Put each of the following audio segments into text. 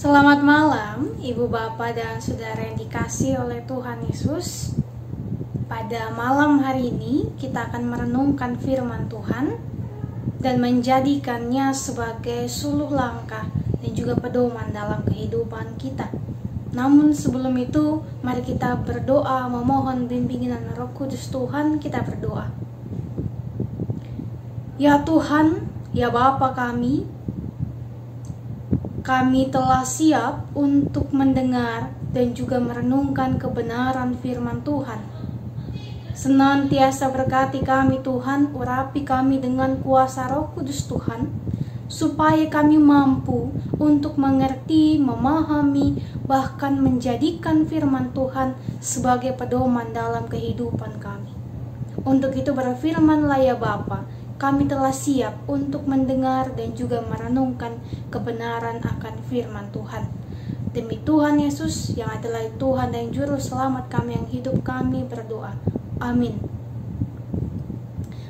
Selamat malam, Ibu Bapak dan Saudara yang dikasihi oleh Tuhan Yesus. Pada malam hari ini kita akan merenungkan firman Tuhan dan menjadikannya sebagai suluh langkah dan juga pedoman dalam kehidupan kita. Namun sebelum itu, mari kita berdoa memohon bimbingan Roh Kudus Tuhan. Kita berdoa. Ya Tuhan, ya Bapa kami telah siap untuk mendengar dan juga merenungkan kebenaran firman Tuhan. Senantiasa berkati kami Tuhan, urapi kami dengan kuasa Roh Kudus Tuhan, supaya kami mampu untuk mengerti, memahami, bahkan menjadikan firman Tuhan sebagai pedoman dalam kehidupan kami. Untuk itu berfirmanlah ya Bapa, kami telah siap untuk mendengar dan juga merenungkan kebenaran akan firman Tuhan. Demi Tuhan Yesus yang adalah Tuhan dan Juru Selamat kami yang hidup, kami berdoa. Amin.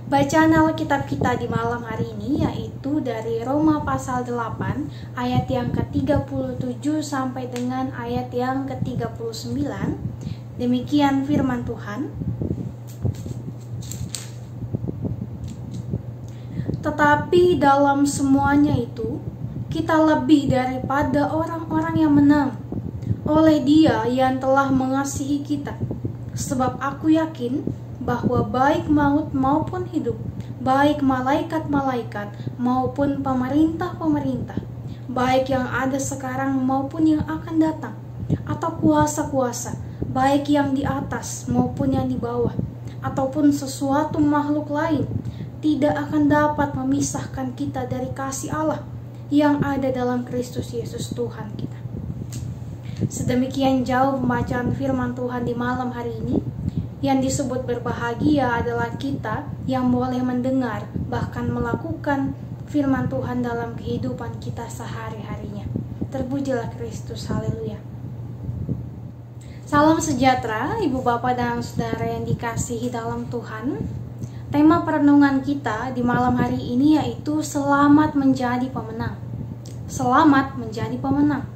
Bacaan Alkitab kita di malam hari ini yaitu dari Roma pasal 8 ayat yang ke-37 sampai dengan ayat yang ke-39. Demikian firman Tuhan. Tetapi dalam semuanya itu, kita lebih daripada orang-orang yang menang oleh Dia yang telah mengasihi kita. Sebab aku yakin bahwa baik maut maupun hidup, baik malaikat-malaikat maupun pemerintah-pemerintah, baik yang ada sekarang maupun yang akan datang, atau kuasa-kuasa, baik yang di atas maupun yang di bawah, ataupun sesuatu makhluk lain, tidak akan dapat memisahkan kita dari kasih Allah yang ada dalam Kristus Yesus Tuhan kita. Sedemikian jauh pembacaan firman Tuhan di malam hari ini. Yang disebut berbahagia adalah kita yang boleh mendengar bahkan melakukan firman Tuhan dalam kehidupan kita sehari-harinya. Terpujilah Kristus, haleluya. Salam sejahtera Ibu Bapak dan Saudara yang dikasihi dalam Tuhan. Tema perenungan kita di malam hari ini yaitu selamat menjadi pemenang. Selamat menjadi pemenang.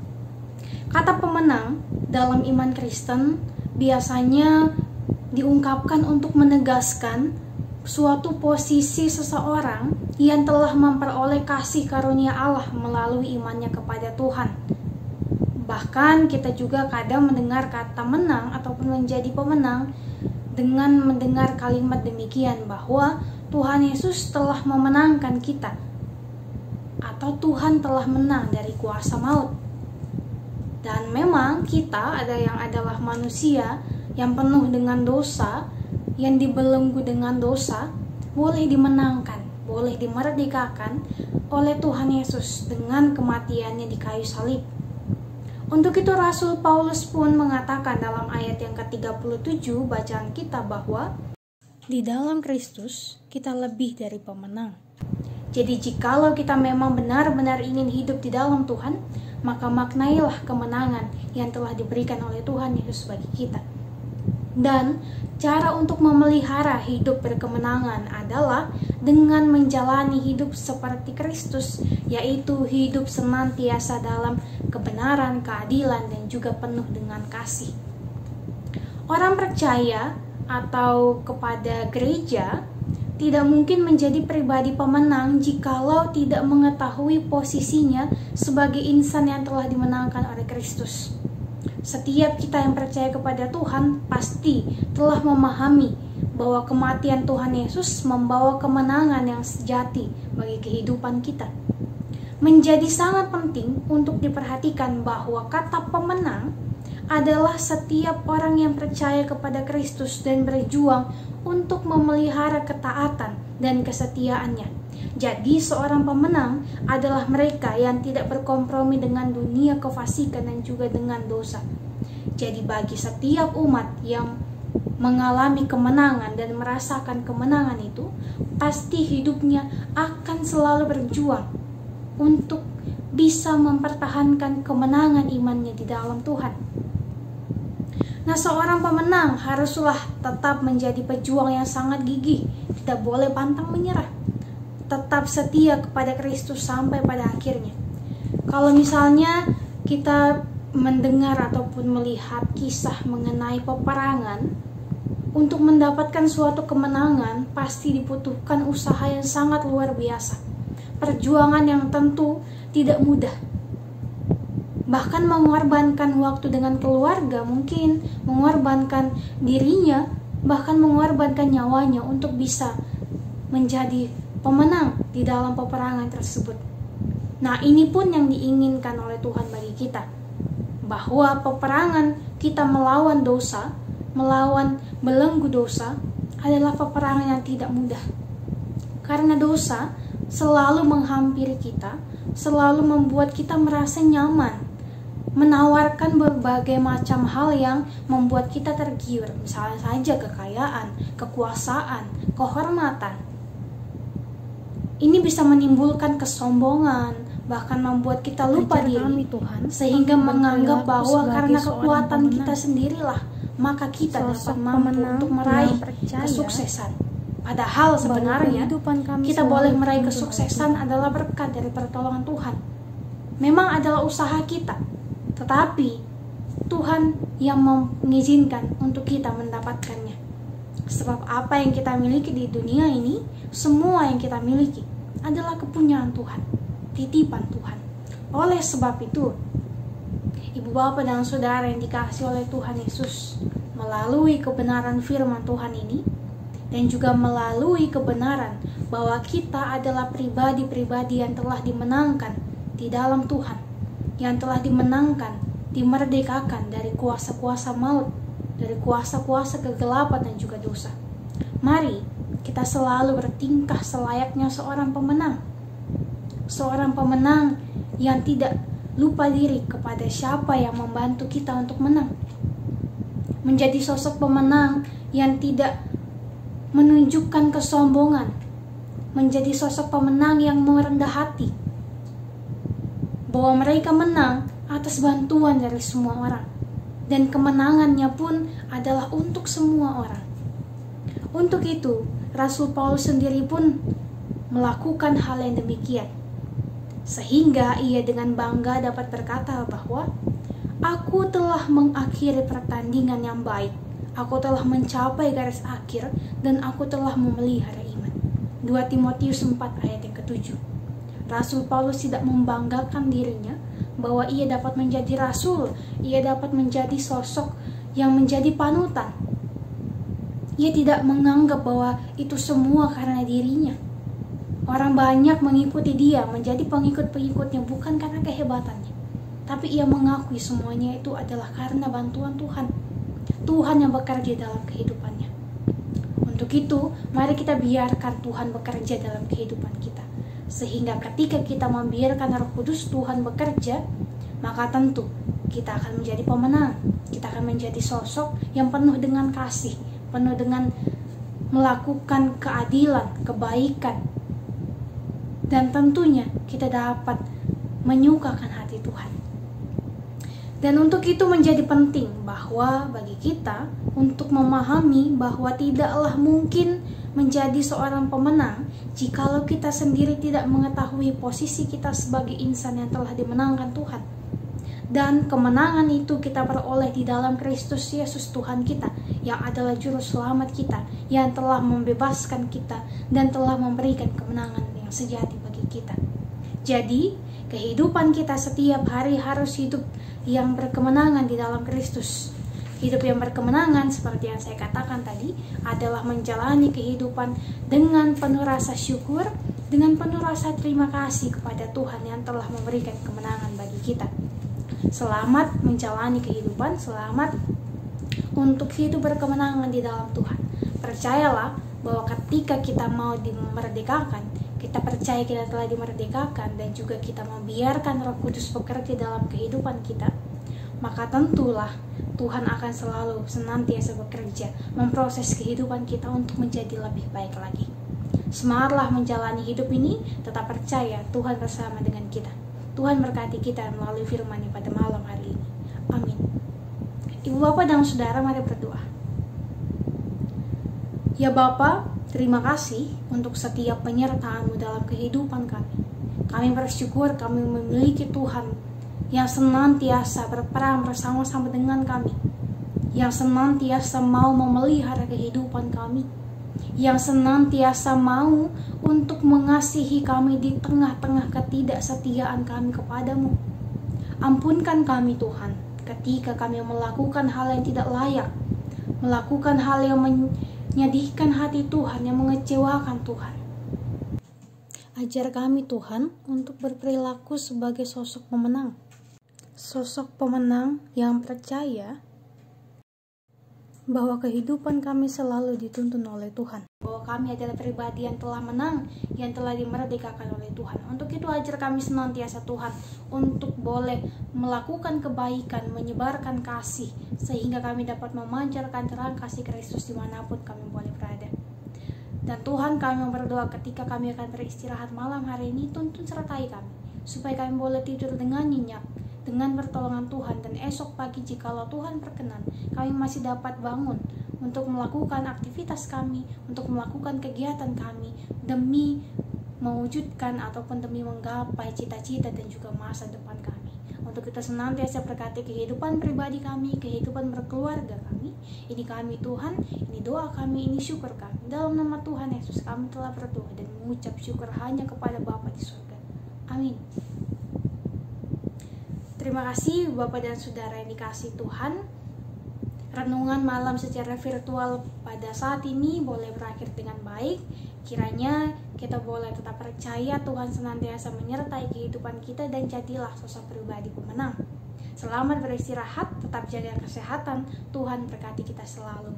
Kata pemenang dalam iman Kristen biasanya diungkapkan untuk menegaskan suatu posisi seseorang yang telah memperoleh kasih karunia Allah melalui imannya kepada Tuhan. Bahkan kita juga kadang mendengar kata menang ataupun menjadi pemenang dengan mendengar kalimat demikian bahwa Tuhan Yesus telah memenangkan kita, atau Tuhan telah menang dari kuasa maut. Dan memang kita adalah manusia yang penuh dengan dosa, yang dibelenggu dengan dosa, boleh dimenangkan, boleh dimerdekakan oleh Tuhan Yesus dengan kematiannya di kayu salib. Untuk itu Rasul Paulus pun mengatakan dalam ayat yang ke-37 bacaan kita bahwa di dalam Kristus kita lebih dari pemenang. Jadi jikalau kita memang benar-benar ingin hidup di dalam Tuhan, maka maknailah kemenangan yang telah diberikan oleh Tuhan Yesus bagi kita. Dan cara untuk memelihara hidup berkemenangan adalah dengan menjalani hidup seperti Kristus, yaitu hidup senantiasa dalam kebenaran, keadilan, dan juga penuh dengan kasih. Orang percaya atau kepada gereja tidak mungkin menjadi pribadi pemenang jikalau tidak mengetahui posisinya sebagai insan yang telah dimenangkan oleh Kristus. Setiap kita yang percaya kepada Tuhan pasti telah memahami bahwa kematian Tuhan Yesus membawa kemenangan yang sejati bagi kehidupan kita. Menjadi sangat penting untuk diperhatikan bahwa kata pemenang adalah setiap orang yang percaya kepada Kristus dan berjuang untuk memelihara ketaatan dan kesetiaannya. Jadi seorang pemenang adalah mereka yang tidak berkompromi dengan dunia kefasikan dan juga dengan dosa. Jadi bagi setiap umat yang mengalami kemenangan dan merasakan kemenangan itu, pasti hidupnya akan selalu berjuang untuk bisa mempertahankan kemenangan imannya di dalam Tuhan. Nah, seorang pemenang haruslah tetap menjadi pejuang yang sangat gigih, tidak boleh pantang menyerah, tetap setia kepada Kristus sampai pada akhirnya. Kalau misalnya kita mendengar ataupun melihat kisah mengenai peperangan, untuk mendapatkan suatu kemenangan pasti dibutuhkan usaha yang sangat luar biasa. Perjuangan yang tentu tidak mudah. Bahkan mengorbankan waktu dengan keluarga, mungkin mengorbankan dirinya, bahkan mengorbankan nyawanya untuk bisa menjadi pemenang di dalam peperangan tersebut. Nah, ini pun yang diinginkan oleh Tuhan bagi kita, bahwa peperangan kita melawan dosa, melawan belenggu dosa, adalah peperangan yang tidak mudah. Karena dosa selalu menghampiri kita, selalu membuat kita merasa nyaman, menawarkan berbagai macam hal yang membuat kita tergiur, misalnya saja kekayaan, kekuasaan, kehormatan. Ini bisa menimbulkan kesombongan, bahkan membuat kita lupa diri, Tuhan, sehingga menganggap bahwa karena kekuatan kita sendirilah maka kita dapat mampu untuk meraih kesuksesan. Padahal sebenarnya kita boleh meraih kesuksesan adalah berkat dari pertolongan Tuhan. Memang adalah usaha kita, tetapi Tuhan yang mengizinkan untuk kita mendapatkannya. Sebab apa yang kita miliki di dunia ini, semua yang kita miliki adalah kepunyaan Tuhan, titipan Tuhan. Oleh sebab itu, Ibu Bapak dan Saudara yang dikasihi oleh Tuhan Yesus, melalui kebenaran firman Tuhan ini, dan juga melalui kebenaran bahwa kita adalah pribadi-pribadi yang telah dimenangkan di dalam Tuhan, yang telah dimenangkan, dimerdekakan dari kuasa-kuasa maut, dari kuasa-kuasa kegelapan dan juga dosa. Mari kita selalu bertingkah selayaknya seorang pemenang. Seorang pemenang yang tidak lupa diri kepada siapa yang membantu kita untuk menang. Menjadi sosok pemenang yang tidak menunjukkan kesombongan. Menjadi sosok pemenang yang merendah hati, bahwa mereka menang atas bantuan dari semua orang, dan kemenangannya pun adalah untuk semua orang. Untuk itu, Rasul Paulus sendiri pun melakukan hal yang demikian, sehingga ia dengan bangga dapat berkata bahwa aku telah mengakhiri pertandingan yang baik, aku telah mencapai garis akhir, dan aku telah memelihara iman. 2 Timotius 4 ayat yang ke-7. Rasul Paulus tidak membanggakan dirinya bahwa ia dapat menjadi rasul, ia dapat menjadi sosok yang menjadi panutan. Ia tidak menganggap bahwa itu semua karena dirinya. Orang banyak mengikuti dia, menjadi pengikut-pengikutnya bukan karena kehebatannya, tapi ia mengakui semuanya itu adalah karena bantuan Tuhan. Tuhan yang bekerja dalam kehidupannya. Untuk itu, mari kita biarkan Tuhan bekerja dalam kehidupan kita. Sehingga ketika kita membiarkan Roh Kudus Tuhan bekerja, maka tentu kita akan menjadi pemenang. Kita akan menjadi sosok yang penuh dengan kasih, penuh dengan melakukan keadilan, kebaikan. Dan tentunya kita dapat menyukakan hati Tuhan. Dan untuk itu menjadi penting bahwa bagi kita untuk memahami bahwa tidaklah mungkin menjadi seorang pemenang jikalau kita sendiri tidak mengetahui posisi kita sebagai insan yang telah dimenangkan Tuhan. Dan kemenangan itu kita peroleh di dalam Kristus Yesus Tuhan kita, yang adalah juru selamat kita, yang telah membebaskan kita dan telah memberikan kemenangan yang sejati bagi kita. Jadi, kehidupan kita setiap hari harus hidup yang berkemenangan di dalam Kristus. Hidup yang berkemenangan seperti yang saya katakan tadi adalah menjalani kehidupan dengan penuh rasa syukur, dengan penuh rasa terima kasih kepada Tuhan yang telah memberikan kemenangan bagi kita. Selamat menjalani kehidupan, selamat untuk hidup berkemenangan di dalam Tuhan. Percayalah bahwa ketika kita mau dimerdekakan, kita percaya kita telah dimerdekakan, dan juga kita membiarkan Roh Kudus bekerja dalam kehidupan kita, maka tentulah Tuhan akan selalu senantiasa bekerja memproses kehidupan kita untuk menjadi lebih baik lagi. Semangatlah menjalani hidup ini, tetap percaya Tuhan bersama dengan kita. Tuhan berkati kita melalui firman-Nya pada malam hari ini. Amin. Ibu Bapak dan Saudara, mari berdoa. Ya Bapa, terima kasih untuk setiap penyertaan-Mu dalam kehidupan kami. Kami bersyukur kami memiliki Tuhan yang senantiasa berperang bersama-sama dengan kami, yang senantiasa mau memelihara kehidupan kami, yang senantiasa mau untuk mengasihi kami di tengah-tengah ketidaksetiaan kami kepadamu. Ampunkan kami Tuhan, ketika kami melakukan hal yang tidak layak, melakukan hal yang menyedihkan hati Tuhan, yang mengecewakan Tuhan. Ajar kami Tuhan untuk berperilaku sebagai sosok pemenang. Sosok pemenang yang percaya bahwa kehidupan kami selalu dituntun oleh Tuhan. Bahwa kami adalah pribadi yang telah menang, yang telah dimerdekakan oleh Tuhan. Untuk itu ajar kami senantiasa Tuhan, untuk boleh melakukan kebaikan, menyebarkan kasih, sehingga kami dapat memancarkan terang kasih Kristus dimanapun kami boleh berada. Dan Tuhan, kami berdoa ketika kami akan beristirahat malam hari ini, tuntun sertai kami, supaya kami boleh tidur dengan nyenyak, dengan pertolongan Tuhan. Dan esok pagi jikalau Tuhan berkenan, kami masih dapat bangun untuk melakukan aktivitas kami, untuk melakukan kegiatan kami, demi mewujudkan ataupun demi menggapai cita-cita dan juga masa depan kami. Untuk kita senantiasa berkati kehidupan pribadi kami, kehidupan berkeluarga kami. Ini kami Tuhan, ini doa kami, ini syukur kami. Dalam nama Tuhan Yesus kami telah berdoa dan mengucap syukur hanya kepada Bapa di surga. Amin. Terima kasih Bapak dan Saudara yang dikasihi Tuhan. Renungan malam secara virtual pada saat ini boleh berakhir dengan baik. Kiranya kita boleh tetap percaya Tuhan senantiasa menyertai kehidupan kita dan jadilah sosok pribadi pemenang. Selamat beristirahat, tetap jaga kesehatan. Tuhan berkati kita selalu.